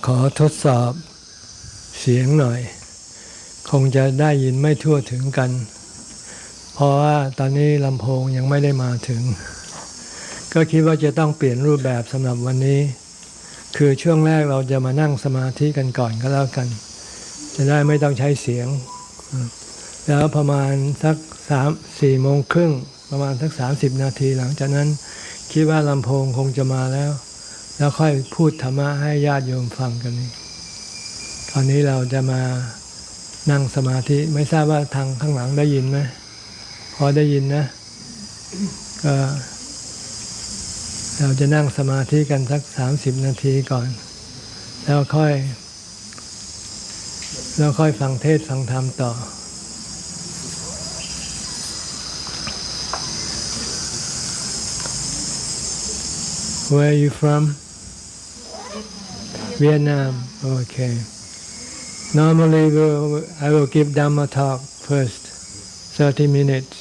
ขอทดสอบเสียงหน่อยคงจะได้ยินไม่ทั่วถึงกันเพราะว่าตอนนี้ลำโพงยังไม่ได้มาถึงก็คิดว่าจะต้องเปลี่ยนรูปแบบสำหรับวันนี้คือช่วงแรกเราจะมานั่งสมาธิกันก่อนก็แล้วกันจะได้ไม่ต้องใช้เสียงแล้วประมาณสัก4 โมงครึ่งประมาณสัก30 นาทีหลังจากนั้นคิดว่าลำโพงคงจะมาแล้วค่อยพูดธรรมะให้ญาติโยมฟังกันตอนนี้เราจะมานั่งสมาธิไม่ทราบว่าทางข้างหลังได้ยินไหมพอได้ยินนะก็เราจะนั่งสมาธิกันสัก30 นาทีก่อนแล้วค่อยฟังเทศน์ฟังธรรมต่อWhere are you from? Vietnam. Okay. Normally I will give Dhamma talk first, 30 minutes,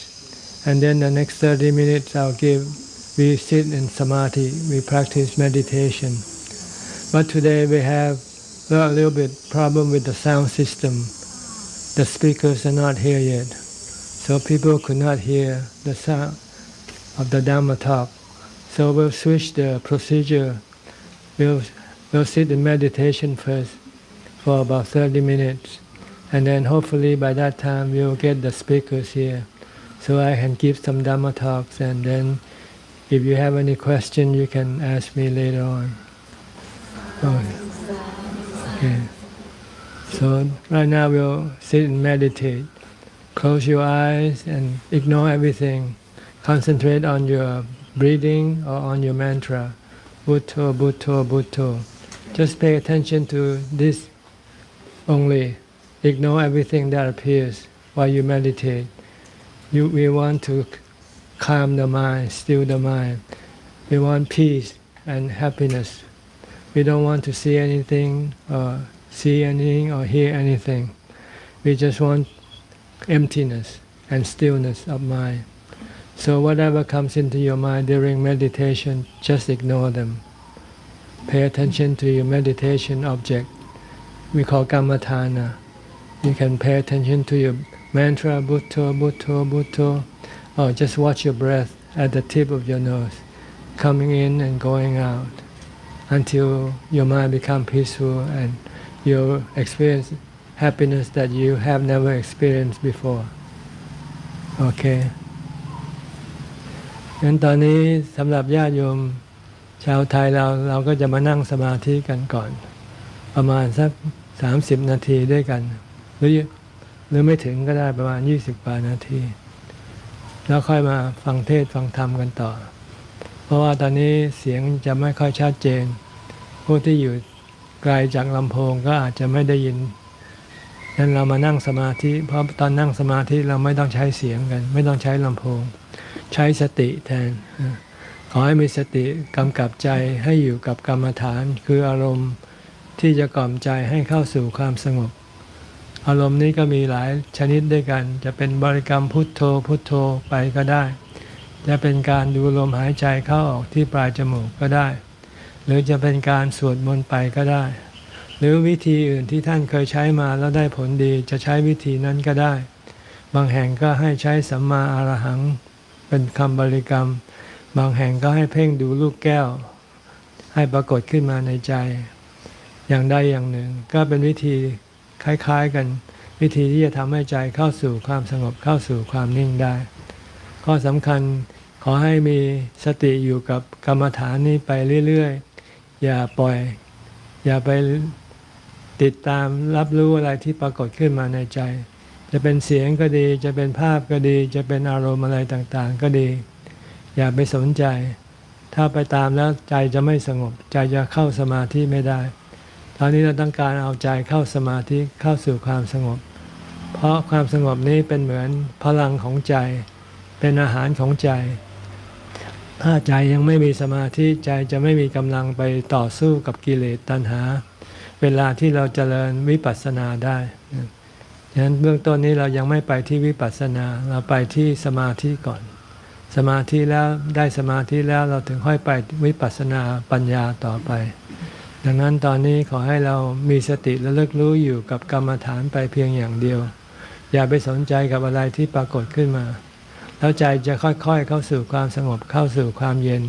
and then the next 30 minutes we sit in samadhi, we practice meditation. But today we have a little bit problem with the sound system. The speakers are not here yet, so people could not hear the sound of the Dhamma talk.So we'll switch the procedure. We'll sit in meditation first for about 30 minutes. And then hopefully by that time we'll get the speakers here. So I can give some Dhamma talks and then if you have any question you can ask me later on. Okay. So right now we'll sit and meditate. Close your eyes and ignore everything. Concentrate on your breathing or on your mantra, Bhutto, Bhutto, Bhutto. Just pay attention to this only. Ignore everything that appears while you meditate. We want to calm the mind, still the mind. We want peace and happiness. We don't want to see anything or hear anything. We just want emptiness and stillness of mind.So whatever comes into your mind during meditation, just ignore them. Pay attention to your meditation object. We call kammatthana. You can pay attention to your mantra, Bhutto, Bhutto, Bhutto, or just watch your breath at the tip of your nose, coming in and going out, until your mind becomes peaceful and you experience happiness that you have never experienced before. Okay?งั้นตอนนี้สำหรับญาติโยมชาวไทยเราก็จะมานั่งสมาธิกันก่อนประมาณสัก30 นาทีด้วยกันหรือไม่ถึงก็ได้ประมาณ20 กว่านาทีแล้วค่อยมาฟังเทศน์ฟังธรรมกันต่อเพราะว่าตอนนี้เสียงจะไม่ค่อยชัดเจนผู้ที่อยู่ไกลจากลำโพงก็อาจจะไม่ได้ยินงั้นเรามานั่งสมาธิเพราะตอนนั่งสมาธิเราไม่ต้องใช้เสียงกันไม่ต้องใช้ลำโพงใช้สติแทนขอให้มีสติกำกับใจให้อยู่กับกรรมฐานคืออารมณ์ที่จะกล่อมใจให้เข้าสู่ความสงบอารมณ์นี้ก็มีหลายชนิดด้วยกันจะเป็นบริกรรมพุทโธพุทโธไปก็ได้จะเป็นการดูลมหายใจเข้าออกที่ปลายจมูกก็ได้หรือจะเป็นการสวดมนต์ไปก็ได้หรือวิธีอื่นที่ท่านเคยใช้มาแล้วได้ผลดีจะใช้วิธีนั้นก็ได้บางแห่งก็ให้ใช้สัมมาอรหังเป็นคำบริกรรมบางแห่งก็ให้เพ่งดูลูกแก้วให้ปรากฏขึ้นมาในใจอย่างใดอย่างหนึ่งก็เป็นวิธีคล้ายๆกันวิธีที่จะทำให้ใจเข้าสู่ความสงบเข้าสู่ความนิ่งได้ข้อสำคัญขอให้มีสติอยู่กับกรรมฐานนี้ไปเรื่อยๆอย่าปล่อยอย่าไปติดตามรับรู้อะไรที่ปรากฏขึ้นมาในใจจะเป็นเสียงก็ดีจะเป็นภาพก็ดีจะเป็นอารมณ์อะไรต่างๆก็ดีอย่าไปสนใจถ้าไปตามแล้วใจจะไม่สงบใจจะเข้าสมาธิไม่ได้ตอนนี้เราต้องการเอาใจเข้าสมาธิเข้าสู่ความสงบเพราะความสงบนี้เป็นเหมือนพลังของใจเป็นอาหารของใจถ้าใจยังไม่มีสมาธิใจจะไม่มีกำลังไปต่อสู้กับกิเลสตัณหาเวลาที่เราเจริญวิปัสสนาได้ฉะนั้นเบื้องต้นนี้เรายังไม่ไปที่วิปัสสนาเราไปที่สมาธิก่อนสมาธิแล้วได้สมาธิแล้วเราถึงค่อยไปวิปัสสนาปัญญาต่อไป ดังนั้นตอนนี้ขอให้เรามีสติระลึกรู้อยู่กับกรรมฐานไปเพียงอย่างเดียวอย่าไปสนใจกับอะไรที่ปรากฏขึ้นมาแล้วใจจะค่อยๆเข้าสู่ความสงบเข้าสู่ความเย็น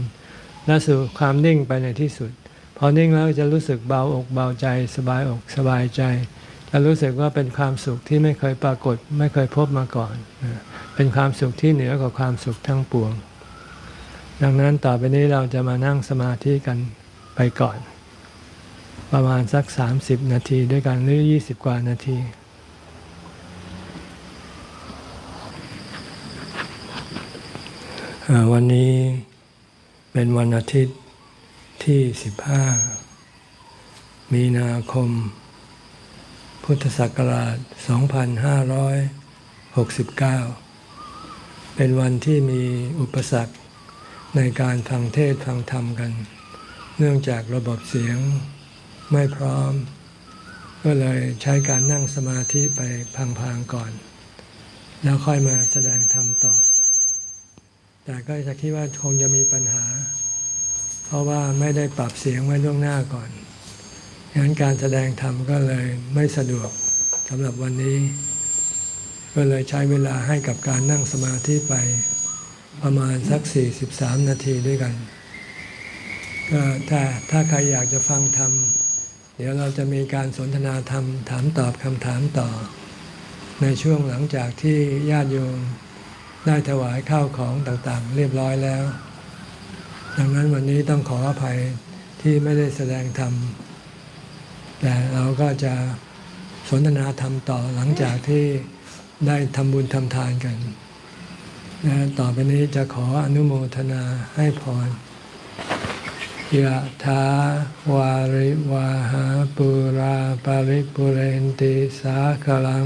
และสู่ความนิ่งไปในที่สุดพอนิ่งแล้วจะรู้สึกเบาอกเบาใจสบายอกสบายใจจะรู้สึกว่าเป็นความสุขที่ไม่เคยปรากฏไม่เคยพบมาก่อนเป็นความสุขที่เหนือกว่าความสุขทั้งปวงดังนั้นต่อไปนี้เราจะมานั่งสมาธิกันไปก่อนประมาณสัก30 นาทีด้วยกันหรือ20 กว่านาทีวันนี้เป็นวันอาทิตย์ที่15 มีนาคมพุทธศักราช 2569 เป็นวันที่มีอุปสรรคในการฟังเทศน์ฟังธรรมกันเนื่องจากระบบเสียงไม่พร้อมก็เลยใช้การนั่งสมาธิไปพังๆก่อนแล้วค่อยมาแสดงธรรมต่อแต่ก็จะคิดว่าคงจะมีปัญหาเพราะว่าไม่ได้ปรับเสียงไว้ล่วงหน้าก่อนดังนั้นการแสดงธรรมก็เลยไม่สะดวกสำหรับวันนี้ก็เลยใช้เวลาให้กับการนั่งสมาธิไปประมาณสัก43 นาทีด้วยกันก็ถ้าใครอยากจะฟังธรรมเดี๋ยวเราจะมีการสนทนาธรรมถามตอบคำถามต่อในช่วงหลังจากที่ญาติโยมได้ถวายข้าวของต่างๆเรียบร้อยแล้วดังนั้นวันนี้ต้องขออภัยที่ไม่ได้แสดงธรรมแต่เราก็จะสนทนาธรรมต่อหลังจากที่ได้ทำบุญทำทานกันและต่อไปนี้จะขออนุโมทนาให้พรยะถาวาริวาหาปุราปาริปุเรนติสาคลัง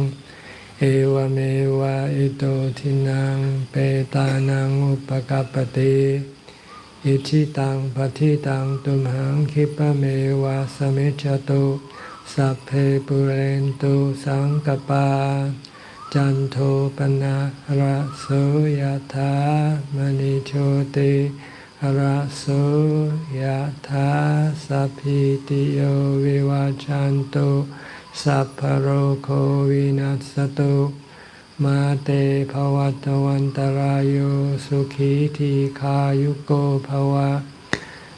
เอวเมวะอิโตทินังเปตานังอุปกัปปติอิชิตังปฏิตังตุมหังคิปะเมวะสมิจฉตุสัพเพปุเรนตุสังกปาจันโทปนะระโสยถามณิโชติระโสยถาสัพพิติโยวิวัจจันตุสัพพโรโควินัสตุมาเตภวัตวันตรายโยสุขีทีขายุโกภวะ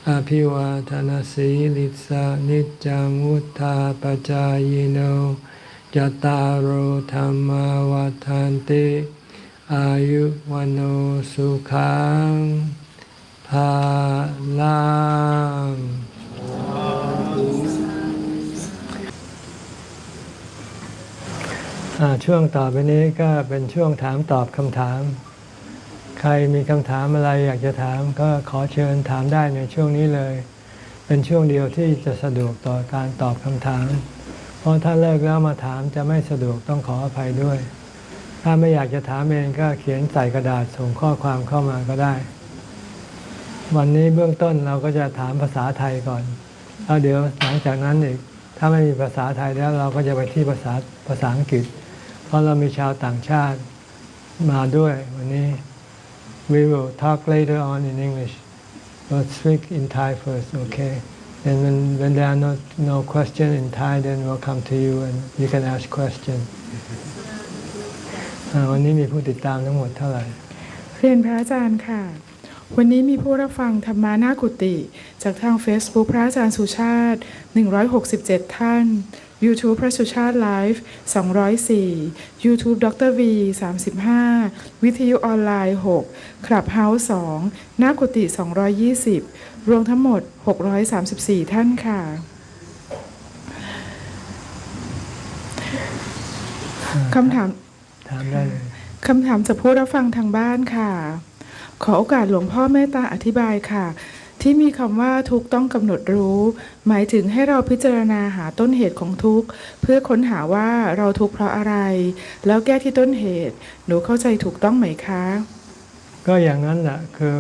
อภิวาทนาสีลิสานิจจังวุธาปจายโนจตารโหธรรมวาทานติอายุวันโอสุขังภาลังช่วงต่อไปนี้ก็เป็นช่วงถามตอบคำถามใครมีคำถามอะไรอยากจะถามก็ขอเชิญถามได้ในช่วงนี้เลยเป็นช่วงเดียวที่จะสะดวกต่อการตอบคำถามเพราะถ้าเลิกแล้วมาถามจะไม่สะดวกต้องขออภัยด้วยถ้าไม่อยากจะถามเองก็เขียนใส่กระดาษส่งข้อความเข้ามาก็ได้วันนี้เบื้องต้นเราก็จะถามภาษาไทยก่อนแล้วเดี๋ยวหลังจากนั้นอีกถ้าไม่มีภาษาไทยแล้วเราก็จะไปที่ภาษาอังกฤษเพราะเรามีชาวต่างชาติมาด้วยวันนี้ we will talk later on in English but speak in Thai first okay and when there are no question in Thai then we'll come to you and you can ask question วันนี้มีผู้ติดตามทั้งหมดเท่าไหร่เรียนพระอาจารย์ค่ะวันนี้มีผู้รับฟังธรรมานากุติจากทาง Facebook พระอาจารย์สุชาติ167ท่าน YouTube พระสุชาติไลฟ์204 YouTube ดร V 35วิทยุออนไลน์6 Clubhouse 2นากุติ220รวมทั้งหมด634ท่านค่ะคำถามได้เลยคำถามจากผู้รับฟังทางบ้านค่ะขอโอกาสหลวงพ่อเมตตาอธิบายค่ะที่มีคำว่าทุกข์ต้องกำหนดรู้หมายถึงให้เราพิจารณาหาต้นเหตุของทุกข์เพื่อค้นหาว่าเราทุกข์เพราะอะไรแล้วแก้ที่ต้นเหตุหนูเข้าใจถูกต้องไหมคะก็อย่างนั้นแหละคือ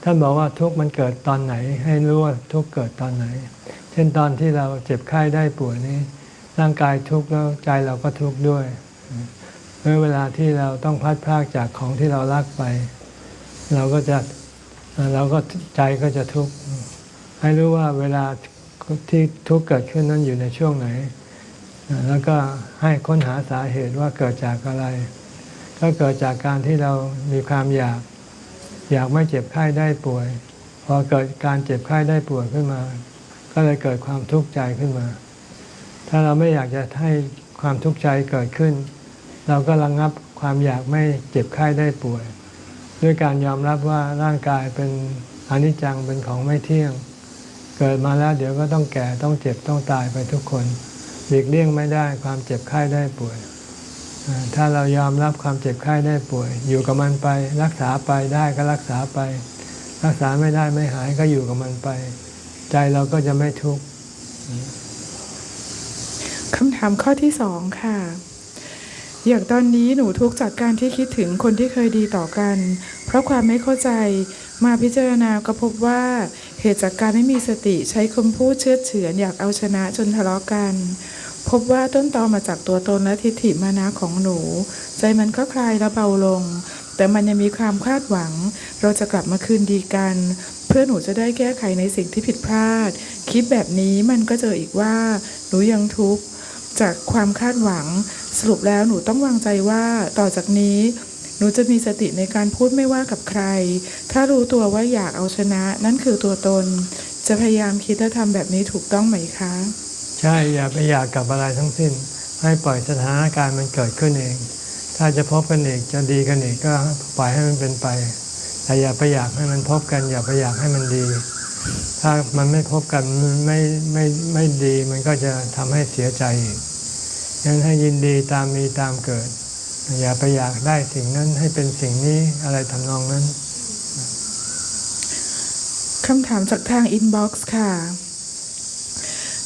ท่านบอกว่าทุกข์มันเกิดตอนไหนให้รู้ว่าทุกข์เกิดตอนไหนเช่นตอนที่เราเจ็บไข้ได้ป่วยนี้ร่างกายทุกข์แล้วใจเราก็ทุกข์ด้วยเมื่อเวลาที่เราต้องพลัดพรากจากของที่เรารักไปเราก็ใจก็จะทุกข์ให้รู้ว่าเวลา ที่ทุกข์เกิดขึ้นนั้นอยู่ในช่วงไหนแล้วก็ให้ค้นหาสาเหตุว่าเกิดจากอะไรก็เกิดจากการที่เรามีความอยากไม่เจ็บไข้ได้ป่วยพอเกิดการเจ็บไข้ได้ป่วยขึ้นมาก็เลยเกิดความทุกข์ใจขึ้นมาถ้าเราไม่อยากจะให้ความทุกข์ใจเกิดขึ้นเราก็ระงับความอยากไม่เจ็บไข้ได้ป่วยด้วยการยอมรับว่าร่างกายเป็นอนิจจังเป็นของไม่เที่ยงเกิดมาแล้วเดี๋ยวก็ต้องแก่ต้องเจ็บต้องตายไปทุกคนหลีกเลี่ยงไม่ได้ความเจ็บไข้ได้ป่วยถ้าเรายอมรับความเจ็บไข้ได้ป่วยอยู่กับมันไปรักษาไปได้ก็รักษาไปรักษาไม่ได้ไม่หายก็อยู่กับมันไปใจเราก็จะไม่ทุกข์คำถามข้อที่2ค่ะอย่างตอนนี้หนูทุกข์จากการที่คิดถึงคนที่เคยดีต่อกันเพราะความไม่เข้าใจมาพิจารณาก็พบว่าเหตุจากการไม่มีสติใช้คำพูดเชือดเฉือนอยากเอาชนะจนทะเลาะกันพบว่าต้นตอมาจากตัวตนและทิฏฐิมานะของหนูใจมันก็คลายและเบาลงแต่มันยังมีความคาดหวังเราจะกลับมาคืนดีกันเพื่อหนูจะได้แก้ไขในสิ่งที่ผิดพลาดคิดแบบนี้มันก็เจออีกว่าหนูยังทุกข์จากความคาดหวังสรุปแล้วหนูต้องวางใจว่าต่อจากนี้หนูจะมีสติในการพูดไม่ว่ากับใครถ้ารู้ตัวว่าอยากเอาชนะนั่นคือตัวตนจะพยายามคิดและทำแบบนี้ถูกต้องไหมคะใช่อย่าไปอยากกับอะไรทั้งสิ้นให้ปล่อยสถานการณ์มันเกิดขึ้นเองถ้าจะพบกันอีกจะดีกันอีกก็ปล่อยให้มันเป็นไปแต่อย่าไปอยากให้มันพบกันอย่าไปอยากให้มันดีถ้ามันไม่พบกันไม่ดีมันก็จะทำให้เสียใจอีกงั้นให้ยินดีตามมีตามเกิดอย่าไปอยากได้สิ่งนั้นให้เป็นสิ่งนี้อะไรทำนองนั้นคำถามจากทางอินบ็อกซ์ค่ะ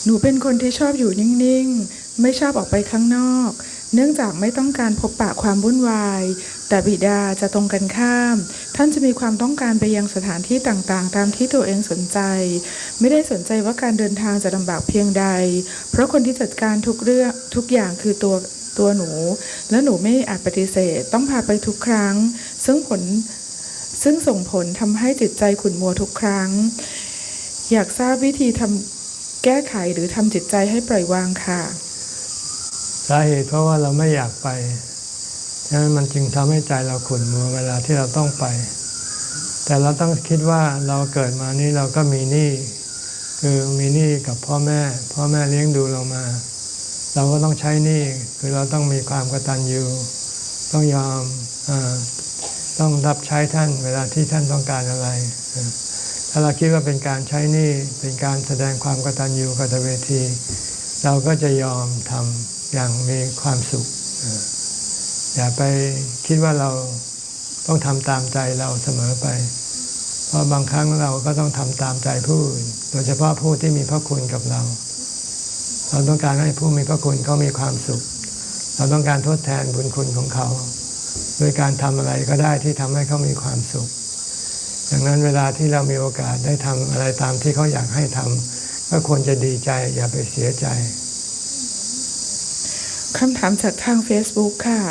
หนูเป็นคนที่ชอบอยู่นิ่งๆไม่ชอบออกไปข้างนอกเนื่องจากไม่ต้องการพบปะความวุ่นวายแต่บิดาจะตรงกันข้ามท่านจะมีความต้องการไปยังสถานที่ต่างๆตามที่ตัวเองสนใจไม่ได้สนใจว่าการเดินทางจะลำบากเพียงใดเพราะคนที่จัดการทุกเรื่องทุกอย่างคือตัวหนูและหนูไม่อาจปฏิเสธต้องพาไปทุกครั้งซึ่งส่งผลทำให้จิตใจขุ่นมัวทุกครั้งอยากทราบวิธีแก้ไขหรือทำจิตใจให้ปล่อยวางค่ะสาเหตุเพราะว่าเราไม่อยากไปฉะนั้นมันจึงทำให้ใจเราขุ่นมัวเวลาที่เราต้องไปแต่เราต้องคิดว่าเราเกิดมานี้เราก็มีหนี้คือมีหนี้กับพ่อแม่เลี้ยงดูเรามาเราก็ต้องใช้หนี้คือเราต้องมีความกตัญญูต้องยอมต้องรับใช้ท่านเวลาที่ท่านต้องการอะไรถ้าเราคิดว่าเป็นการใช้หนี้เป็นการแสดงความกตัญญูกตเวทีเราก็จะยอมทำอย่างมีความสุขอย่าไปคิดว่าเราต้องทำตามใจเราเสมอไปเพราะบางครั้งเราก็ต้องทำตามใจผู้อื่นโดยเฉพาะผู้ที่มีพระคุณกับเราต้องการให้ผู้มีพระคุณเขามีความสุขเราต้องการทดแทนบุญคุณของเขาโดยการทำอะไรก็ได้ที่ทำให้เขามีความสุขดังนั้นเวลาที่เรามีโอกาสได้ทำอะไรตามที่เขาอยากให้ทำก็ควรจะดีใจอย่าไปเสียใจคำถามจากทาง Facebook ค่ะ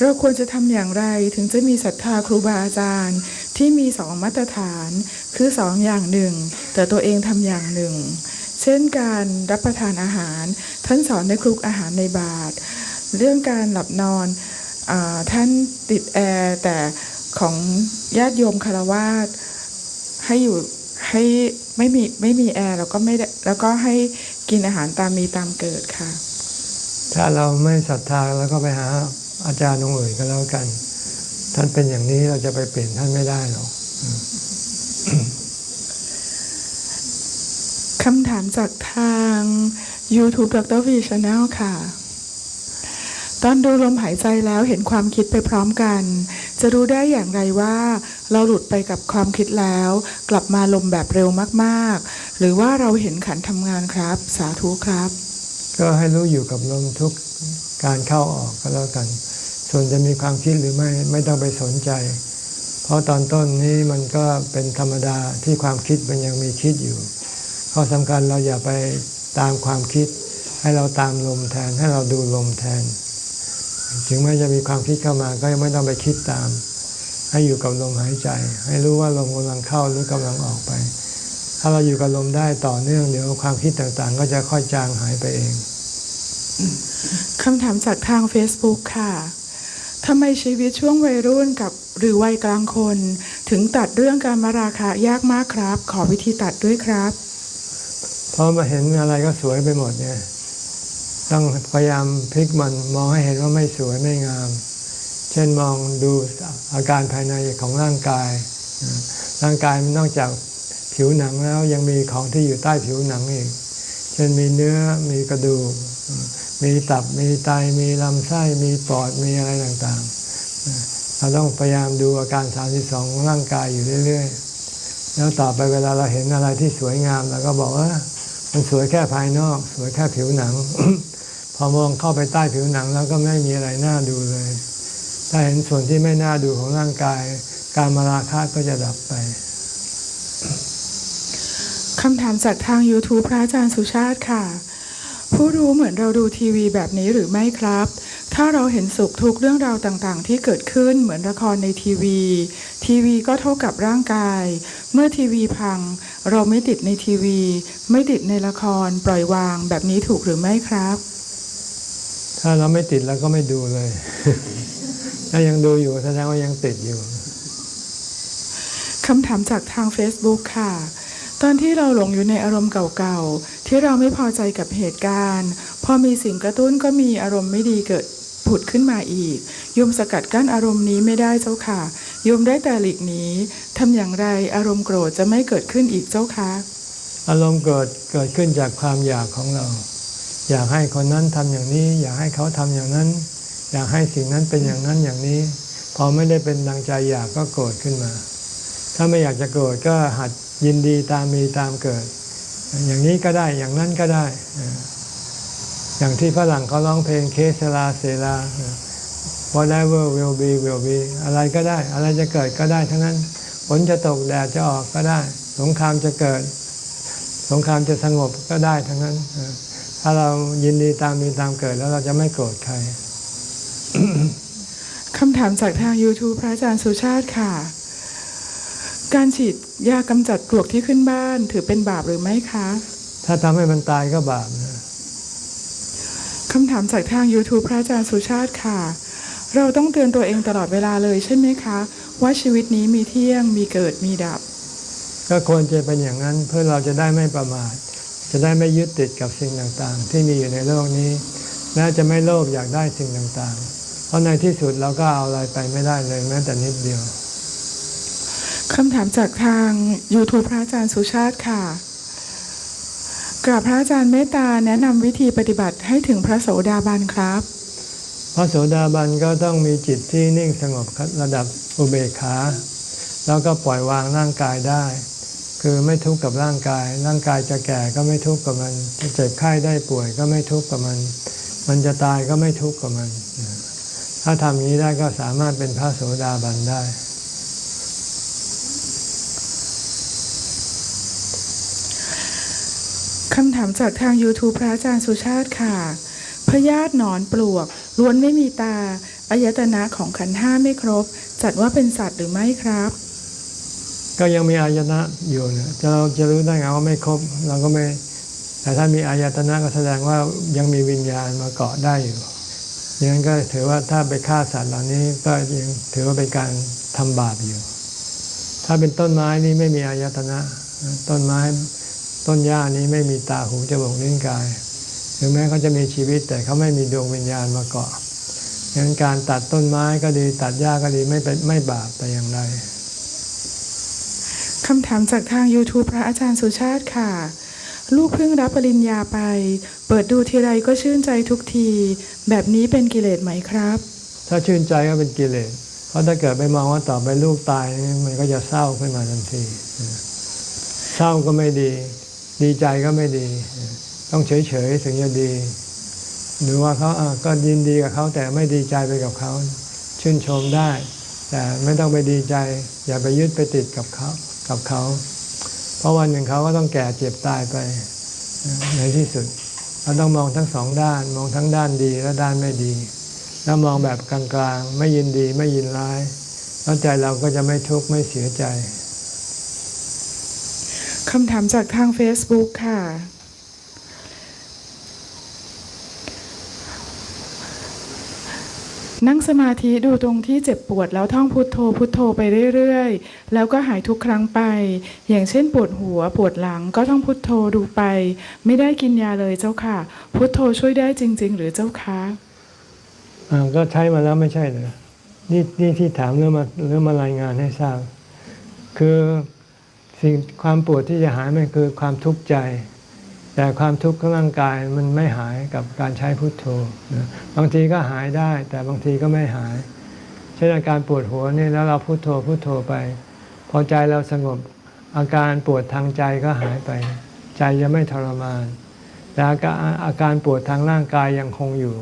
เราควรจะทำอย่างไรถึงจะมีศรัทธาครูบาอาจารย์ที่มี2 มาตรฐานคือ2 อย่างหนึ่งแต่ตัวเองทำอย่างหนึ่งเช่นการรับประทานอาหารท่านสอนในคลุกอาหารในบาตรเรื่องการหลับนอนท่านติดแอร์แต่ของญาติโยมคฤหัสถ์ให้อยู่ให้ไม่มีแอร์แล้วก็ไม่แล้วก็ให้กินอาหารตามมีตามเกิดค่ะถ้าเราไม่ศรัทธาเราก็ไปหาอาจารย์องค์อื่นก็แล้วกันท่านเป็นอย่างนี้เราจะไปเปลี่ยนท่านไม่ได้หรอกคำถามจากทาง YouTube ดร. V Channel ค่ะตอนดูลมหายใจแล้วเห็นความคิดไปพร้อมกันจะรู้ได้อย่างไรว่าเราหลุดไปกับความคิดแล้วกลับมาลมแบบเร็วมากๆหรือว่าเราเห็นขันทำงานครับสาธุครับก็ให้รู้อยู่กับลมทุกการเข้าออกก็แล้วกันส่วนจะมีความคิดหรือไม่ต้องไปสนใจเพราะตอนต้นนี้มันก็เป็นธรรมดาที่ความคิดมันยังมีคิดอยู่ข้อสำคัญเราอย่าไปตามความคิดให้เราตามลมแทนให้เราดูลมแทนถึงแม้จะมีความคิดเข้ามาก็ไม่ต้องไปคิดตามให้อยู่กับลมหายใจให้รู้ว่าลมกำลังเข้าหรือกำลังออกไป ถ้าเราอยู่กับลมได้ต่อเนื่องเดี๋ยวความคิดต่างๆก็จะค่อยจางหายไปเองคำถามจากทาง Facebook ค่ะทำไมชีวิตช่วงวัยรุ่นกับหรือวัยกลางคนถึงตัดเรื่องการมาราคะยากมากครับขอวิธีตัดด้วยครับเพราะมาเห็นอะไรก็สวยไปหมดเนี่ยต้องพยายามพลิกมันมองให้เห็นว่าไม่สวยไม่งามเช่นมองดูอาการภายในของร่างกายนอกจากผิวหนังแล้วยังมีของที่อยู่ใต้ผิวหนังอีกเช่นมีเนื้อมีกระดูกมีตับมีไตมีลำไส้มีปอดมีอะไรต่างๆเราต้องพยายามดูอาการ32ของร่างกายอยู่เรื่อยๆแล้วต่อไปเวลาเราเห็นอะไรที่สวยงามเราก็บอกว่ามันสวยแค่ภายนอกสวยแค่ผิวหนัง พอมองเข้าไปใต้ผิวหนังแล้วก็ไม่มีอะไรน่าดูเลยถ้าเห็นส่วนที่ไม่น่าดูของร่างกายการมาราคะก็จะดับไปคำถามจากทาง YouTube พระอาจารย์สุชาติค่ะผู้รู้เหมือนเราดูทีวีแบบนี้หรือไม่ครับถ้าเราเห็นสุขทุกข์เรื่องราวต่างๆที่เกิดขึ้นเหมือนละครในทีวีก็เท่ากับร่างกายเมื่อทีวีพังเราไม่ติดในทีวีไม่ติดในละครปล่อยวางแบบนี้ถูกหรือไม่ครับถ้าเราไม่ติดเราก็ไม่ดูเลย ถ้ายังดูอยู่แสดงว่ายังติดอยู่คำถามจากทาง Facebook ค่ะตอนที่เราหลงอยู่ในอารมณ์เก่าๆที่เราไม่พอใจกับเหตุการณ์พอมีสิ่งกระตุ้นก็มีอารมณ์ไม่ดีเกิดผุดขึ้นมาอีกโยมสกัดกั้นอารมณ์นี้ไม่ได้เจ้าค่ะโยมได้แต่หลีกหนีทำอย่างไรอารมณ์โกรธจะไม่เกิดขึ้นอีกเจ้าคะอารมณ์เกิดขึ้นจากความอยากของเราอยากให้คนนั้นทำอย่างนี้อยากให้เขาทำอย่างนั้นอยากให้สิ่งนั้นเป็นอย่างนั้นอย่างนี้พอไม่ได้เป็นดังใจอยากก็โกรธขึ้นมาถ้าไม่อยากจะโกรธก็หัดยินดีตามมีตามเกิดอย่างนี้ก็ได้อย่างนั้นก็ได้อย่างที่ฝรั่งเขาร้องเพลงเคสลาเซลา whatever will be will be อะไรก็ได้อะไรจะเกิดก็ได้ทั้งนั้นฝนจะตกแดดจะออกก็ได้สงครามจะเกิดสงครามจะสงบก็ได้ทั้งนั้นถ้าเรายินดีตามมีตามเกิดแล้วเราจะไม่โกรธใคร คำถามจากทาง YouTube พระอาจารย์สุชาติค่ะการฉีดยากำจัดปลวกที่ขึ้นบ้านถือเป็นบาปหรือไม่คะถ้าทำให้มันตายก็บาปนะคำถามจากทาง YouTube พระอาจารย์สุชาติค่ะเราต้องเตือนตัวเองตลอดเวลาเลยใช่ไหมคะว่าชีวิตนี้มีเที่ยงมีเกิดมีดับก็ควรจะเป็นอย่างนั้นเพื่อเราจะได้ไม่ประมาทจะได้ไม่ยึดติดกับสิ่งต่างๆที่มีอยู่ในโลกนี้และจะไม่โลภอยากได้สิ่งต่างๆเพราะในที่สุดเราก็เอาอะไรไปไม่ได้เลยแม้แต่นิดเดียวคำถามจากทาง YouTube พระอาจารย์สุชาติค่ะกราบพระอาจารย์เมตตาแนะนำวิธีปฏิบัติให้ถึงพระโสดาบันครับพระโสดาบันก็ต้องมีจิตที่นิ่งสงบระดับอุเบกขาแล้วก็ปล่อยวางร่างกายได้คือไม่ทุกข์กับร่างกายร่างกายจะแก่ก็ไม่ทุกข์กับมันจะเจ็บไข้ได้ป่วยก็ไม่ทุกข์กับมันจะตายก็ไม่ทุกข์กับมันถ้าทำอย่างนี้ได้ก็สามารถเป็นพระโสดาบันได้คำถามจากทาง YouTube พระอาจารย์สุชาติค่ะพยาธิหนอนปลวกล้วนไม่มีตาอายตนะของขันธ์ห้าไม่ครบจัดว่าเป็นสัตว์หรือไม่ครับก็ยังมีอายตนะอยู่เนี่ยเราจะรู้ได้ไงว่าไม่ครบเราก็ไม่แต่ถ้ามีอายตนะก็แสดงว่ายังมีวิญญาณมาเกาะได้อยู่อย่างนั้นก็ถือว่าถ้าไปฆ่าสัตว์เหล่านี้ก็ยังถือว่าเป็นการทำบาปอยู่ถ้าเป็นต้นไม้นี่ไม่มีอายตนะต้นไม้ต้นหญ้านี้ไม่มีตาหูจมูกลิ้นกายถึงแม้เขาจะมีชีวิตแต่เขาไม่มีดวงวิญญาณมาเกาะงั้นการตัดต้นไม้ก็ดีตัดหญ้าก็ดีไม่บาปแต่อย่างไรคำถามจากทาง YouTube พระอาจารย์สุชาติค่ะลูกเพิ่งรับปริญญาไปเปิดดูทีไรก็ชื่นใจทุกทีแบบนี้เป็นกิเลสไหมครับถ้าชื่นใจก็เป็นกิเลสเพราะถ้าเกิดไปมองว่าต่อไปลูกตายมันก็จะเศร้าขึ้นมาทันทีเศร้าก็ไม่ดีดีใจก็ไม่ดีต้องเฉยๆถึงจะดีหรือว่าเขาก็ยินดีกับเขาแต่ไม่ดีใจไปกับเขาชื่นชมได้แต่ไม่ต้องไปดีใจอย่าไปยึดไปติดกับเขาเพราะวันหนึ่งเขาก็ต้องแก่เจ็บตายไปในที่สุดเราต้องมองทั้งสองด้านมองทั้งด้านดีและด้านไม่ดีแล้วมองแบบกลางๆไม่ยินดีไม่ยินร้ายแล้วใจเราก็จะไม่ทุกข์ไม่เสียใจ คำถามจากทาง Facebook ค่ะนั่งสมาธิดูตรงที่เจ็บปวดแล้วท่องพุทโธพุทโธไปเรื่อยๆแล้วก็หายทุกครั้งไปอย่างเช่นปวดหัวปวดหลังก็ท่องพุทโธดูไปไม่ได้กินยาเลยเจ้าค่ะพุทโธช่วยได้จริงๆหรือเจ้าคะก็ใช้มาแล้วไม่ใช่เหรอนี่ที่ถามเรื่องมารายงานให้ทราบคือสิ่งความปวดที่จะหายมันคือความทุกข์ใจแต่ความทุกข์ของร่างกายมันไม่หายกับการใช้พุทโธบางทีก็หายได้แต่บางทีก็ไม่หายเช่นอาการปวดหัวนี่แล้วเราพุทโธพุทโธไปพอใจเราสงบอาการปวดทางใจก็หายไปใจจะไม่ทรมานแต่อาการปวดทางร่างกายยังคงอยู่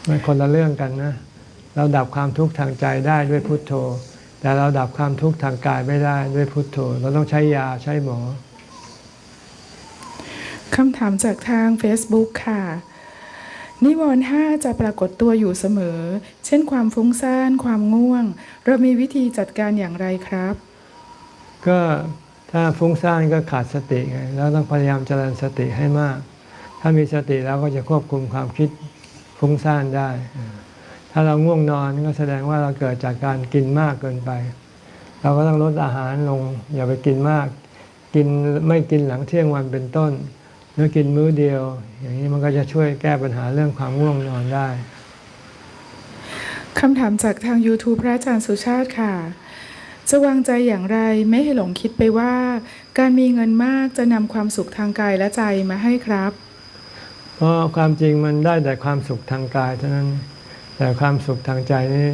มันคนละเรื่องกันนะเราดับความทุกข์ทางใจได้ด้วยพุทโธแต่เราดับความทุกข์ทางกายไม่ได้ด้วยพุทโธเราต้องใช้ยาใช้หมอคำถามจากทาง Facebook ค่ะนิวรณ์5จะปรากฏตัวอยู่เสมอเช่นความฟุ้งซ่านความง่วงเรามีวิธีจัดการอย่างไรครับก็ถ้าฟุ้งซ่านก็ขาดสติไงแล้วต้องพยายามเจริญสติให้มากถ้ามีสติแล้วก็จะควบคุมความคิดฟุ้งซ่านได้ถ้าเราง่วงนอนก็แสดงว่าเราเกิดจากการกินมากเกินไปเราก็ต้องลดอาหารลงอย่าไปกินมากไม่กินหลังเที่ยงวันเป็นต้นหรือกินมื้อเดียวอย่างนี้มันก็จะช่วยแก้ปัญหาเรื่องความง่วงนอนได้คำถามจากทาง YouTube พระอาจารย์สุชาติค่ะจะวางใจอย่างไรไม่ให้หลงคิดไปว่าการมีเงินมากจะนำความสุขทางกายและใจมาให้ครับเพราะความจริงมันได้แต่ความสุขทางกายเท่านั้นแต่ความสุขทางใจนี่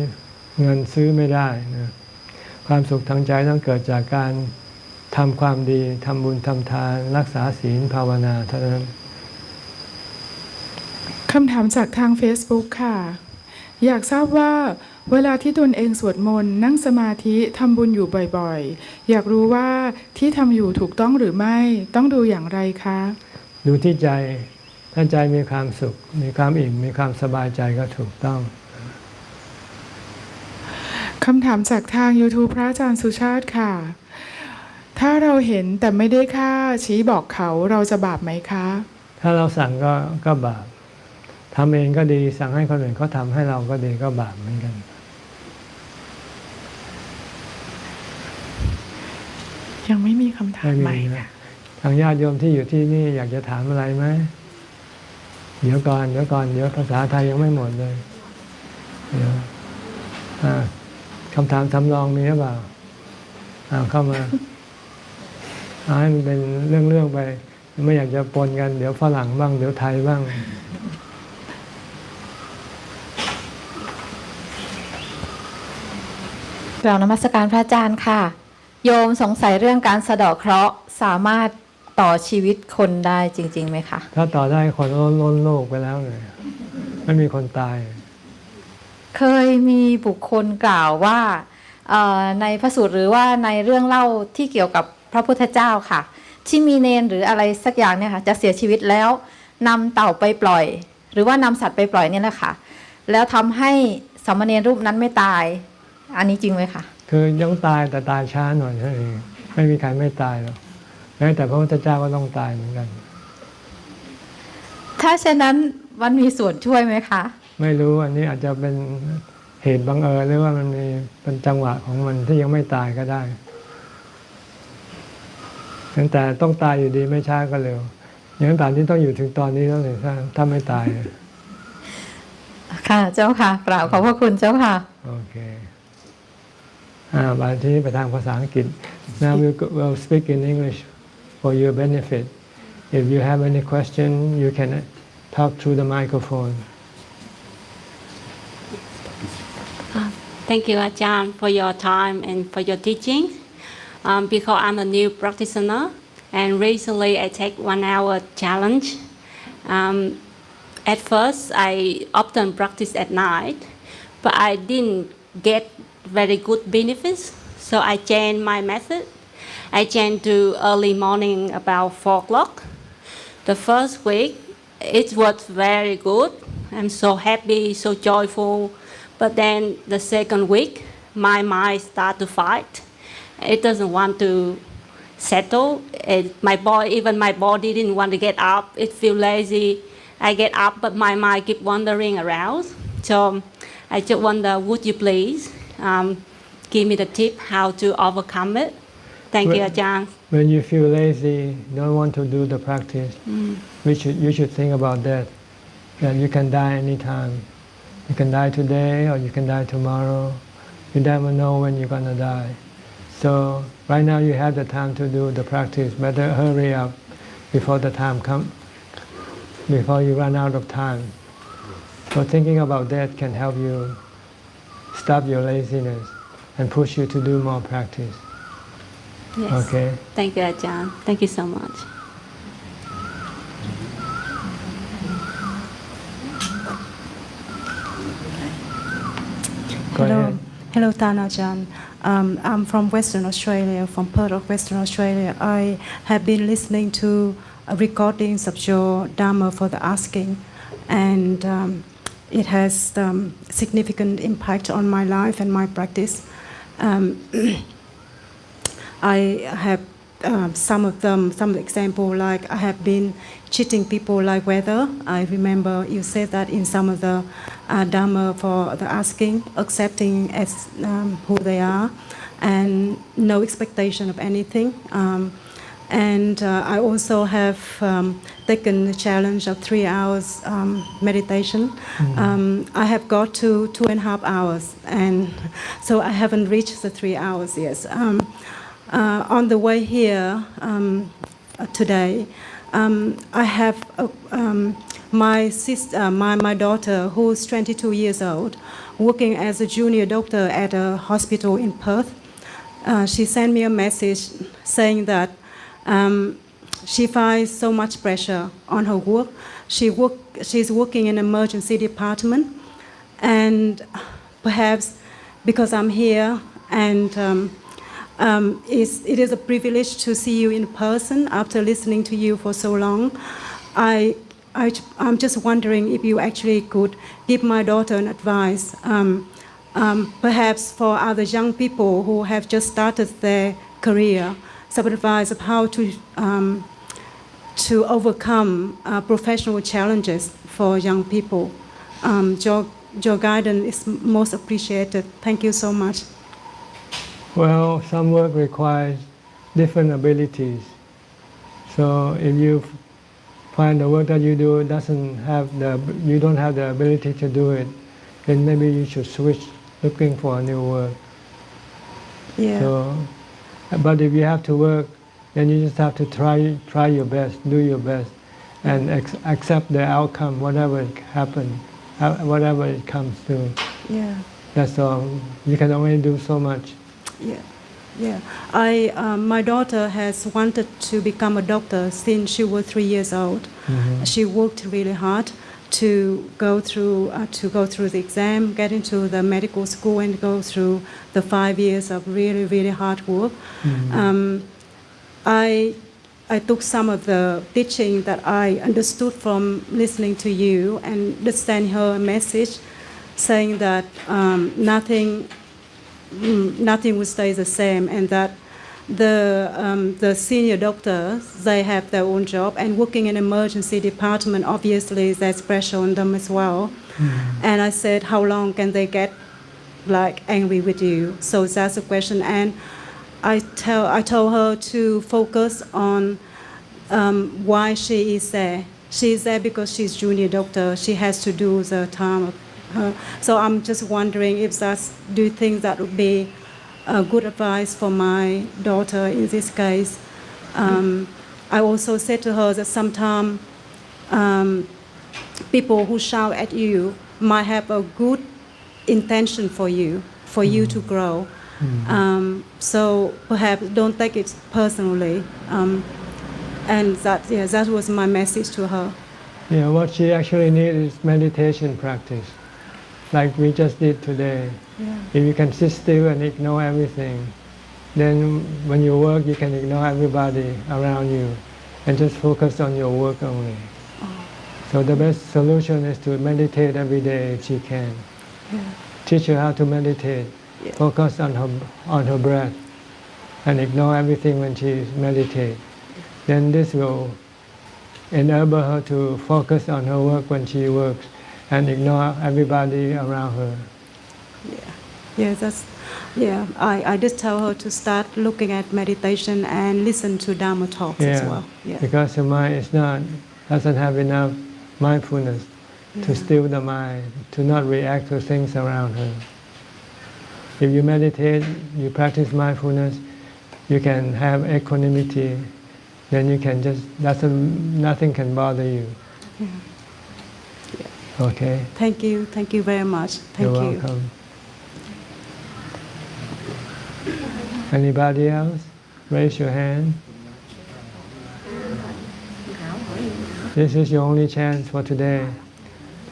เงินซื้อไม่ได้นะความสุขทางใจต้องเกิดจากการทำความดีทำบุญทำทานรักษาศีลภาวนาเท่านั้นคำถามจากทาง Facebook ค่ะอยากทราบว่าเวลาที่ตนเองสวดมนต์นั่งสมาธิทำบุญอยู่บ่อยๆอยากรู้ว่าที่ทำอยู่ถูกต้องหรือไม่ต้องดูอย่างไรคะดูที่ใจถ้าใจมีความสุขมีความอิ่มมีความสบายใจก็ถูกต้องคำถามจากทาง YouTube พระอาจารย์สุชาติค่ะถ้าเราเห็นแต่ไม่ได้ฆ่าชี้บอกเขาเราจะบาปไหมคะถ้าเราสั่งก็บาปทำเองก็ดีสั่งให้คนอื่นเขาทำให้เราก็ดีก็บาปเหมือนกันยังไม่มีคำถามใหม่ค่ะทางญาติโยมที่อยู่ที่นี่อยากจะถามอะไรไหมเดี๋ยวก่อนเดี๋ยวภาษาไทยยังไม่หมดเลยเดี๋ยวคำถามสำรองมีหรือเปล่าเข้ามาให้มันเป็นเรื่องไปไม่อยากจะปนกันเดี๋ยวฝรั่งบ้างเดี๋ยวไทยบ้างกล่าวนมัสการพระอาจารย์ค่ะโยมสงสัยเรื่องการสะเดาะเคราะห์สามารถต่อชีวิตคนได้จริงๆไหมคะถ้าต่อได้คนล้นโลกไปแล้วเลยไม่มีคนตายเคยมีบุคคลกล่าวว่าในพระสูตรหรือว่าในเรื่องเล่าที่เกี่ยวกับพระพุทธเจ้าค่ะที่มีเนรหรืออะไรสักอย่างเนี่ยค่ะจะเสียชีวิตแล้วนำเต่าไปปล่อยหรือว่านำสัตว์ไปปล่อยเนี่ยแหละค่ะแล้วทำให้สามเณรรูปนั้นไม่ตายอันนี้จริงไหมคะคือยังตายแต่ตายช้าหน่อยเท่านั้นเองไม่มีใครไม่ตายหรอกแม้แต่พระพุทธเจ้าก็ต้องตายเหมือนกันถ้าเช่นนั้นมันมีส่วนช่วยไหมคะไม่รู้อันนี้อาจจะเป็นเหตุบังเอิญหรือว่ามันมีเป็นจังหวะของมันที่ยังไม่ตายก็ได้แต่ต้องตายอยู่ดีไม่ช้าก็เร็วอย่างนั้นป่านนี้ต้องอยู่ถึงตอนนี้แล้วเลยถ้าไม่ตายค่ะเจ้าค่ะกราบขอบพระคุณเจ้าค่ะโอเคบางทีไปทางภาษาอังกฤษ Now we'll speak in English for your benefit if you have any question you can talk through the microphone Thank you Ajahn for your time and for your teaching because I'm a new practitioner and recently I take 1 hour challenge at first I often practice at night but I didn't get very good benefits so I changed my method I changed to early morning about 4 o'clock the first week it was very good I'm so happy so joyful but then the second week my mind start to fight it doesn't want to settle. Even my body didn't want to get up. It feel lazy. I get up, but my mind keep wandering around. So I just wonder, would you please give me the tip how to overcome it? Thank you, Ajahn. When you feel lazy, don't want to do the practice, you should think about that you can die anytime. You can die today or you can die tomorrow. You never know when you're going to die. So right now you have the time to do the practice. Better hurry up before the time comes, before you run out of time. So thinking about that can help you stop your laziness and push you to do more practice. Yes. Okay. Thank you, Ajahn. Thank you so much. Go ahead. Hello, Tanajan. I'm from Western Australia, from Perth of Western Australia. I have been listening to recordings of your Dharma for the asking, and it has significant impact on my life and my practice. I have some example, like I have been cheating people like weather. I remember you said that in some of the Dharma for the asking, accepting as who they are, and no expectation of anything. And I also have taken the challenge of 3 hours meditation. I have got to 2.5 hours, and so I haven't reached the 3 hours yet. On the way here today, I have my daughter, who's 22 years old, working as a junior doctor at a hospital in Perth. She sent me a message saying that she finds so much pressure on her work. She's working in an emergency department, and perhaps because I'm here and it is a privilege to see you in person after listening to you for so long. I'm just wondering if you actually could give my daughter an advice, perhaps for other young people who have just started their career, some advice of how to overcome professional challenges for young people. Your guidance is most appreciated. Thank you so much. Well, some work requires different abilities. So if you find the work that you do you don't have the ability to do it, then maybe you should switch, looking for a new work. Yeah. So, but if you have to work, then you just have to try your best, do your best, and accept the outcome, whatever it happens, whatever it comes to. Yeah. That's all. You can only do so much. Yeah. My daughter has wanted to become a doctor since she was 3 years old. She worked really hard to go through the exam, get into the medical school, and go through the 5 years of really, really hard work. I took some of the teaching that I understood from listening to you and just sent her a message saying that nothing will stay the same, and that the senior doctors, they have their own job, and working in emergency department, obviously there's pressure on them as well. And I said, how long can they get like angry with you? So that's the question. And I told her to focus on why she is there. She is there because she's junior doctor. She has to do the time. So I'm just wondering if do you think that would be a good advice for my daughter in this case? I also said to her that sometimes people who shout at you might have a good intention for you to grow. So perhaps don't take it personally. And that was my message to her. Yeah, what she actually needs is meditation practice, like we just did today. Yeah. If you can sit still and ignore everything, then when you work, you can ignore everybody around you and just focus on your work only. So the best solution is to meditate every day if she can. Teach her how to meditate. Focus on her breath and ignore everything when she meditates. Then this will enable her to focus on her work when she works and ignore everybody around her. I just tell her to start looking at meditation and listen to Dharma talks as well. Because the mind doesn't have enough mindfulness to still the mind, to not react to things around her. If you meditate, you practice mindfulness, you can have equanimity, then you can nothing can bother you. Okay. Thank you very much. You're welcome. Anybody else? Raise your hand. This is your only chance for today.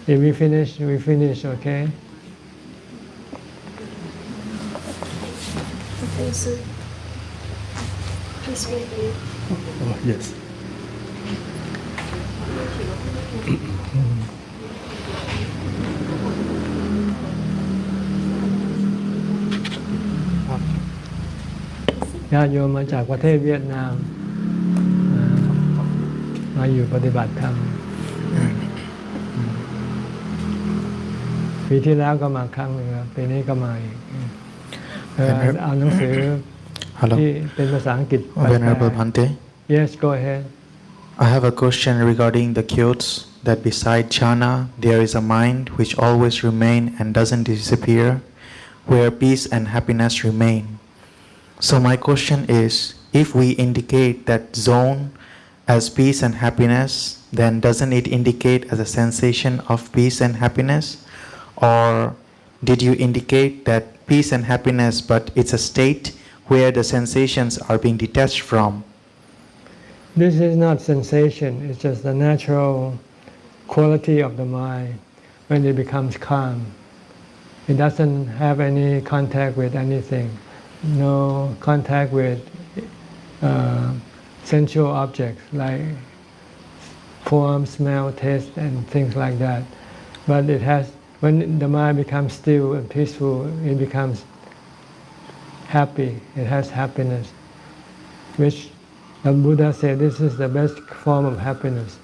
If we finish, we finish, okay? Okay, sir. Please wait. Oh, yes.ญาติโยมมาจากประเทศเวียดนามมาอยู่ปฏิบัติธรรมปีที่แล้วก็มาครั้งหนึ่งครับปีนี้ก็มาอีกเอาหนังสือที่เป็นภาษาอังกฤษ Venerable Bhante. Yes, go ahead. I have a question regarding the quotes that beside jhana there is a mind which always remain and doesn't disappear, where peace and happiness remain. So my question is, if we indicate that zone as peace and happiness, then doesn't it indicate as a sensation of peace and happiness? Or did you indicate that peace and happiness, but it's a state where the sensations are being detached from? This is not sensation, it's just the natural quality of the mind when it becomes calm. It doesn't have any contact with anything, no contact with sensual objects like form, smell, taste, and things like that. But it has, when the mind becomes still and peaceful, it becomes happy, it has happiness, which the Buddha said this is the best form of happiness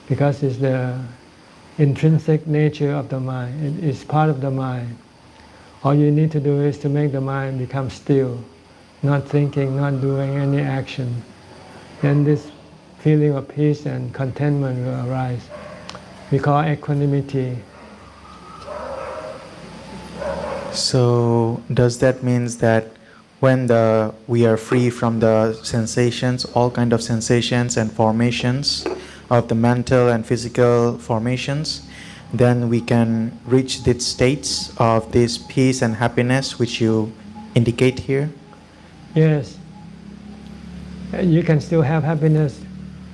because it's the intrinsic nature of the mind. It is part of the mind. All you need to do is to make the mind become still, not thinking, not doing any action. Then this feeling of peace and contentment will arise. We call equanimity. So does that mean that when we are free from the sensations, all kind of sensations and formations of the mental and physical formations, then we can reach the states of this peace and happiness which you indicate here? Yes. You can still have happiness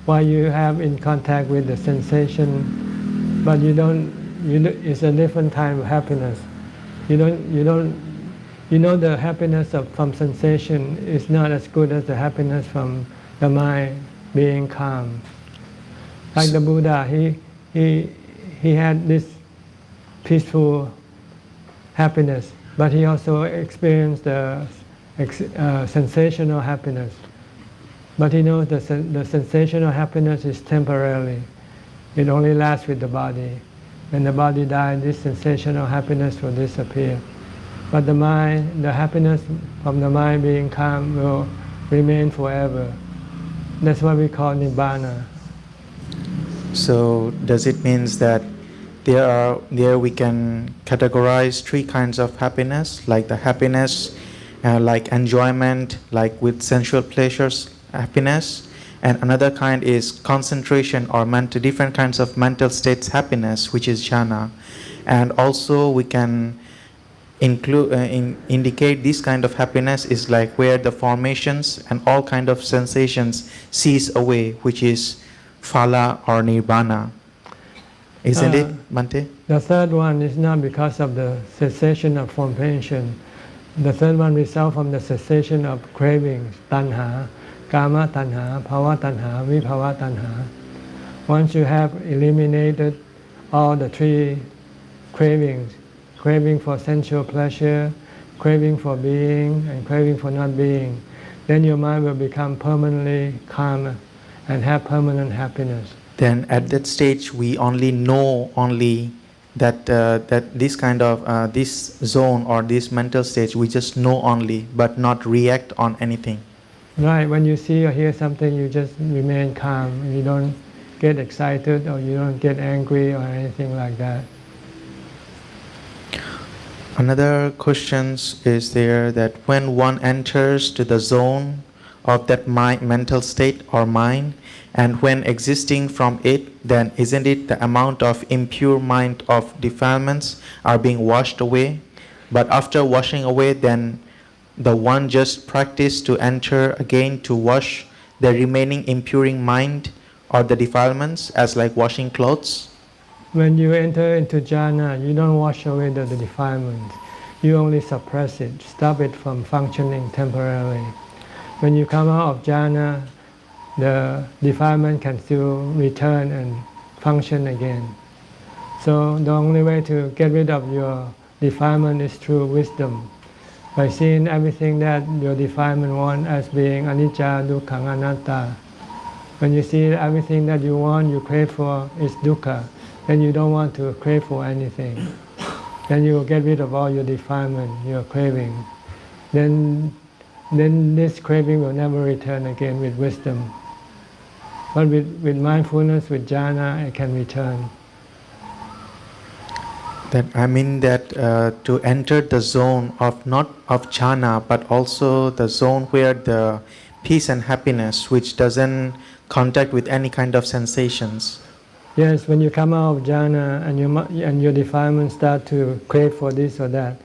while you have in contact with the sensation, but it's a different type of happiness. You know the happiness from sensation is not as good as the happiness from the mind being calm. Like the Buddha, he had this peaceful happiness, but he also experienced the sensational happiness. But he knows the sensational happiness is temporary. It only lasts with the body. When the body dies, this sensational happiness will disappear. But the happiness from the mind being calm will remain forever. That's what we call Nibbana. So does it mean that there we can categorize three kinds of happiness, like the happiness, like enjoyment, like with sensual pleasures, happiness, and another kind is concentration or different kinds of mental states happiness, which is jhana, and also we can indicate this kind of happiness is like where the formations and all kind of sensations cease away, which is phala or nirvana. Isn't it, Bhante? The third one is not because of the cessation of formation. The third one results from the cessation of cravings, tanha, kama tanha, bhava tanha, vibhava tanha. Once you have eliminated all the three cravings, craving for sensual pleasure, craving for being, and craving for not being, then your mind will become permanently calm and have permanent happiness. Then at that stage we only know that that this kind of this zone or this mental stage we just know only but not react on anything. Right, when you see or hear something, you just remain calm. You don't get excited or you don't get angry or anything like that. Another question is there that when one enters to the zone of that mental state or mind, and when existing from it, then isn't it the amount of impure mind of defilements are being washed away? But after washing away, then the one just practice to enter again to wash the remaining impuring mind or the defilements as like washing clothes? When you enter into jhana, you don't wash away the defilement. You only suppress it, stop it from functioning temporarily. When you come out of jhana, the defilement can still return and function again. So the only way to get rid of your defilement is through wisdom. By seeing everything that your defilement want as being anicca, dukkha, anatta. When you see everything that you want, you crave for is dukkha, then you don't want to crave for anything. Then you will get rid of all your defilement, your craving. Then this craving will never return again with wisdom. But with mindfulness, with jhana, it can return. That I mean that to enter the zone of not of jhana but also the zone where the peace and happiness which doesn't contact with any kind of sensations. Yes, when you come out of jhana and your defilements start to crave for this or that,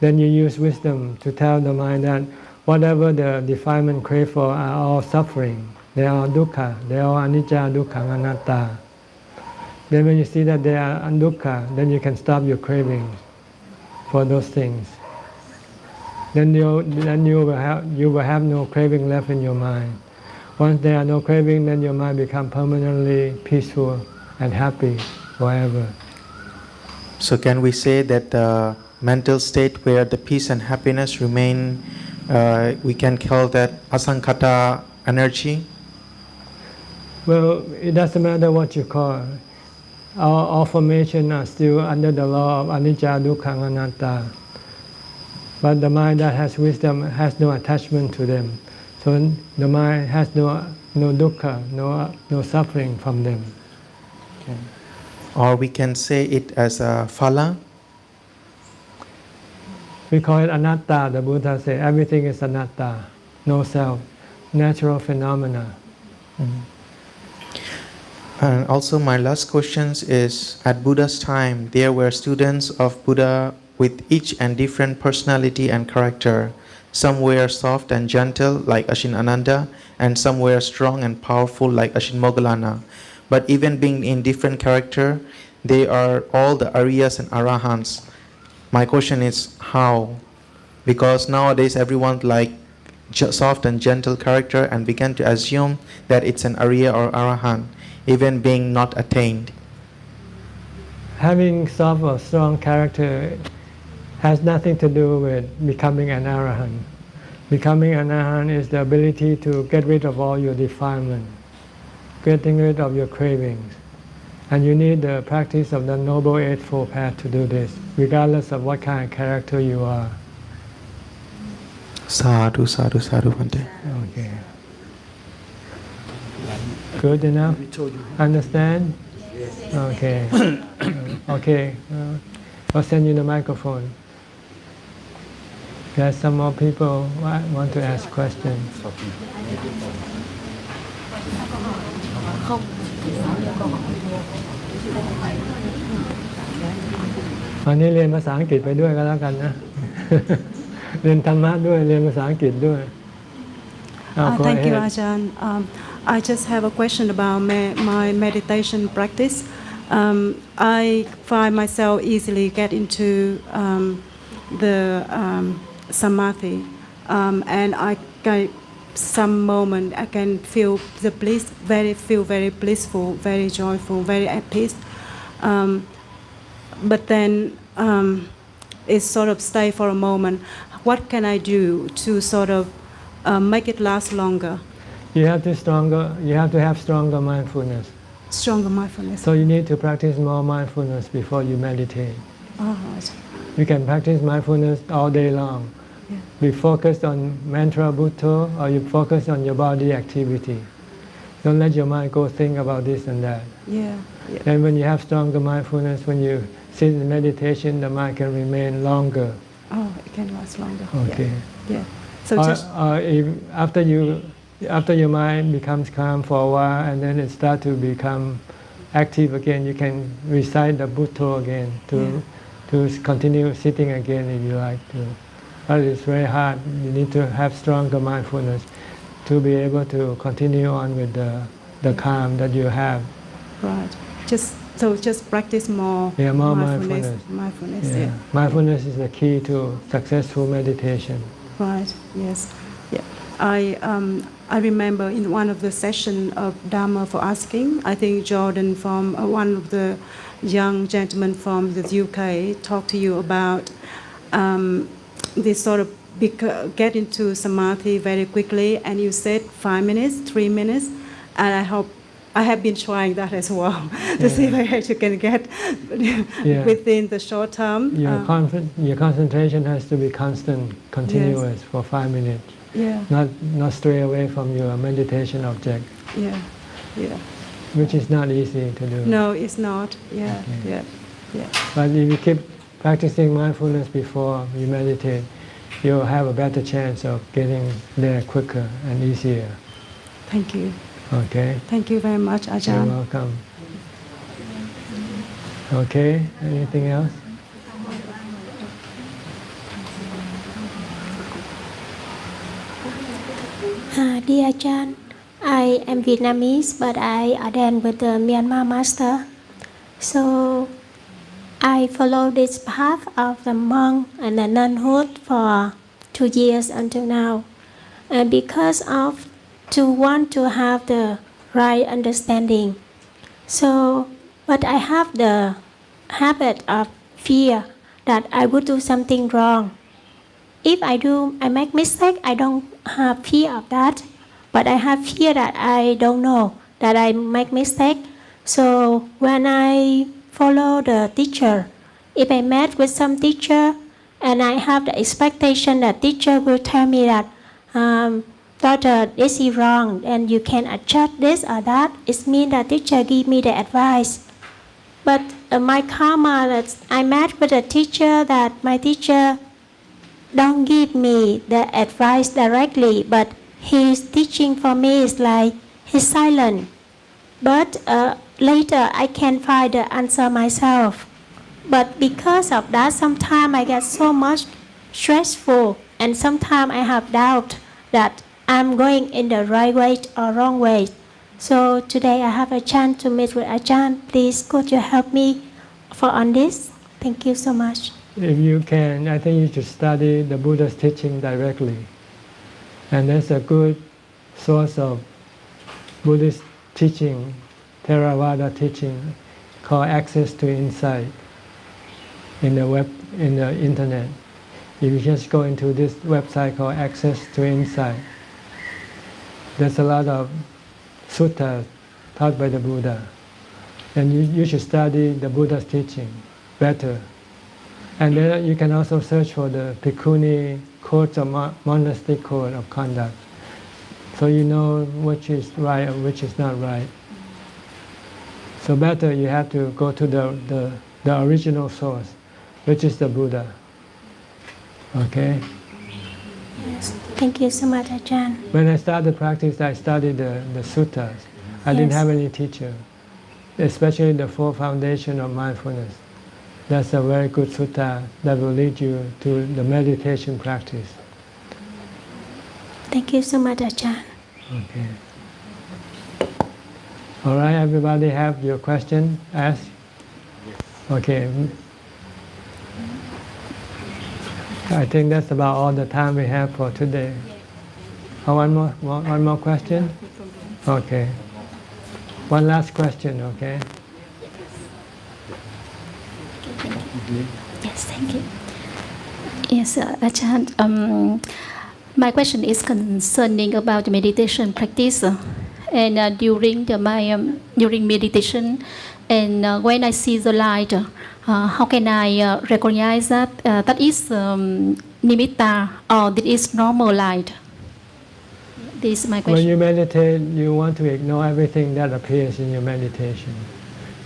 then you use wisdom to tell the mind that whatever the defilement crave for are all suffering. They are dukkha, they are anicca, dukkha, anatta. Then when you see that they are dukkha, then you can stop your cravings for those things. Then you will have no craving left in your mind. Once there are no craving, then your mind become permanently peaceful and happy forever. So can we say that the mental state where the peace and happiness remain, we can call that asankata energy? Well, it doesn't matter what you call. All formation are still under the law of anicca, dukkha, anatta. But the mind that has wisdom has no attachment to them. So the mind has no dukkha, no suffering from them. Okay. Or we can say it as a phala. We call it anatta. The Buddha said everything is anatta, no self, natural phenomena. And also my last question is, at Buddha's time, there were students of Buddha with each and different personality and character. Some were soft and gentle like Ashin Ananda, and some were strong and powerful like Ashin Moggallana. But even being in different character, they are all the Aryas and Arahants. My question is how? Because nowadays everyone like soft and gentle character and began to assume that it's an Arya or Arahant, even being not attained. Having soft or strong character has nothing to do with becoming an arahant. Becoming an arahant is the ability to get rid of all your defilement, getting rid of your cravings. And you need the practice of the Noble Eightfold Path to do this, regardless of what kind of character you are. Sadhu, sadhu, sadhu, Bhante. Okay. Good enough? Understand? Okay. Okay. I'll send you the microphone. There's some more people want to ask questions. วันนี้เรียนภาษาอังกฤษไปด้วยก็แล้วกันนะ เรียนธรรมะด้วยเรียนภาษาอังกฤษด้วย Thank you, Ajahn. I just have a question about my meditation practice. I find myself easily get into the samadhi, and some moment I can feel the bliss, feel very blissful, very joyful, very at peace. But then it sort of stay for a moment. What can I do to sort of make it last longer. You have to have stronger mindfulness. Stronger mindfulness. So you need to practice more mindfulness before you meditate. Oh, right. You can practice mindfulness all day long. Yeah. Be focused on mantra Bhutto, or you focus on your body activity. Don't let your mind go think about this and that. Yeah. Yeah. And when you have stronger mindfulness, when you sit in meditation, the mind can remain longer. Oh, it can last longer. Okay. Yeah. Yeah. So just Or if after your mind becomes calm for a while and then it starts to become active again, you can recite the Bhutto again to continue sitting again if you like to. But it's very hard. You need to have stronger mindfulness to be able to continue on with the calm that you have. right. Just practice more. Yeah, more Mindfulness. Yeah. Mindfulness is the key to successful meditation. Right. Yes. Yeah. I remember in one of the session of Dharma for asking, I think Jordan from one of the young gentlemen from the UK talked to you about this sort of get into samadhi very quickly, and you said 5 minutes, 3 minutes, and I have been trying that as well to see if you can get within the short term. Your concentration has to be constant, continuous for 5 minutes. Yeah. Not stray away from your meditation object. Yeah. Yeah. Which is not easy to do. No, it's not. Yeah. Okay. Yeah. Yeah. But if you keep practicing mindfulness before you meditate, you'll have a better chance of getting there quicker and easier. Thank you. Okay? Thank you very much, You're Ajahn. welcome. Okay? Anything else? Dear Ajahn, I am Vietnamese, but I attend with the Myanmar master. So I follow this path of the monk and the nunhood for 2 years until now. And because of to want to have the right understanding. So, but I have the habit of fear that I would do something wrong. If I make mistake, I don't have fear of that, but I have fear that I don't know that I make mistake. So when I follow the teacher, if I met with some teacher and I have the expectation that teacher will tell me that, daughter, this is wrong and you can adjust this or that, it means that teacher give me the advice. But my karma that I met with a teacher that my teacher don't give me the advice directly, but his teaching for me is like he's silent. But later I can find the answer myself. But because of that, sometimes I get so much stressful, and sometimes I have doubt that I'm going in the right way or wrong way. So today I have a chance to meet with Ajahn. Please could you help me on this? Thank you so much. If you can, I think you should study the Buddha's teaching directly. And that's a good source of Buddhist teaching, Theravada teaching, called Access to Insight in the internet. If you just go into this website called Access to Insight, there's a lot of suttas taught by the Buddha. And you should study the Buddha's teaching better. And then you can also search for the Bhikkhuni codes or monastic code of conduct, so you know which is right and which is not right. So better you have to go to the original source, which is the Buddha. Okay? Yes. Thank you so much, Ajahn. When I started practice, I studied the suttas. I didn't have any teacher, especially the four foundation of mindfulness. That's a very good sutta that will lead you to the meditation practice. Thank you so much, Ajahn. Okay. All right, everybody have your question asked? Okay. I think that's about all the time we have for today. Oh, one more question? Okay. One last question, okay? Yes, thank you. Yes, Ajahn, My question is concerning about the meditation practice, and during meditation, and when I see the light, how can I recognize that that is nimitta or that is normal light? This is my When question. you meditate, you want to ignore everything that appears in your meditation,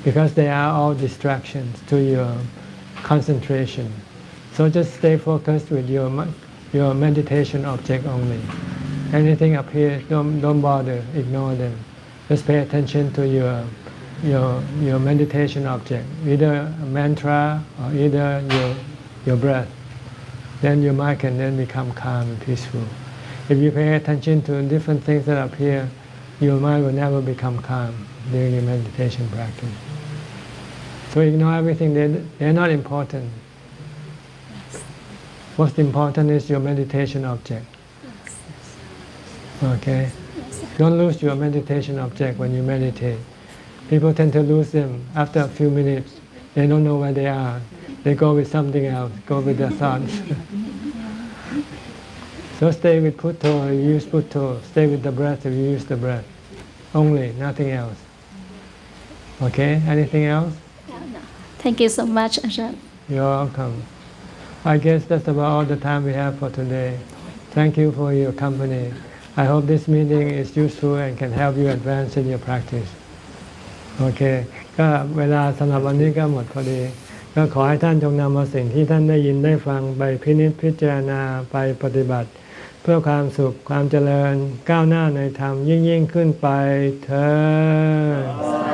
because they are all distractions to your concentration. So just stay focused with your meditation object only. Anything appears, don't bother, ignore them. Just pay attention to your meditation object, either a mantra or either your breath. Then your mind can then become calm and peaceful. If you pay attention to different things that appear, your mind will never become calm during your meditation practice. So ignore everything, they're not important. What's important is your meditation object. Okay? Don't lose your meditation object when you meditate. People tend to lose them after a few minutes. They don't know where they are. They go with something else, go with their thoughts. So stay with Putto if you use Putto. Stay with the breath if you use the breath. Only, nothing else. Okay? Anything else? Thank you so much, Ajahn. You're welcome. I guess that's about all the time we have for today. Thank you for your company. I hope this meeting is useful and can help you advance in your practice. โอเคก็เวลาสำหรับวันนี้ก็หมดพอดีก็ขอให้ท่านจงนำเอาสิ่งที่ท่านได้ยินได้ฟังไปพินิจพิจารณาไปปฏิบัติเพื่อความสุขความเจริญก้าวหน้าในธรรมยิ่งขึ้นไปเถิด